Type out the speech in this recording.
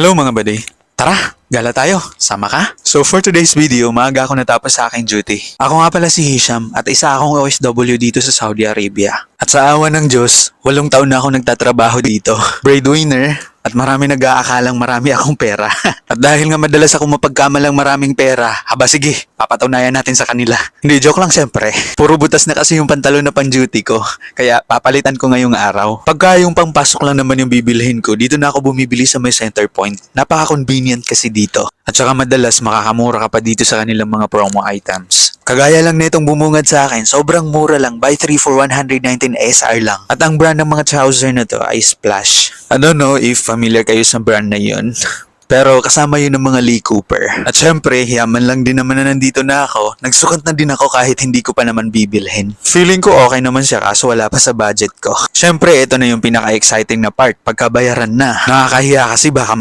Hello mga buddy. Tara, gala tayo. Sama ka? So for today's video, maaga ako natapos sa aking duty. Ako nga pala si Hisham at isa akong OFW dito sa Saudi Arabia. At sa awa ng Diyos, 8 taon na ako nagtatrabaho dito. Breadwinner at marami nag-aakalang marami akong pera. At dahil nga madalas ako mapagkamalang maraming pera, sige, papatunayan natin sa kanila. Hindi, joke lang syempre. Puro butas na kasi yung pantalon na pang-duty ko. Kaya papalitan ko ngayong araw. Pagka yung pangpasok lang naman yung bibilhin ko, dito na ako bumibili sa may center point. Napaka-convenient kasi dito. At saka madalas makakamura ka pa dito sa kanilang mga promo items. Kagaya lang nitong bumungad sa akin, sobrang mura lang. Buy 3 for 119 SR lang. At ang brand ng mga trouser na to ay Splash. I don't know if familiar kayo sa brand na yun. Pero kasama yun ng mga Lee Cooper. At syempre, yaman lang din naman na nandito na ako. Nagsukat na din ako kahit hindi ko pa naman bibilhin. Feeling ko okay naman siya kaso wala pa sa budget ko. Syempre, ito na yung pinaka-exciting na part. Pagkabayaran na. Nakakahiya kasi baka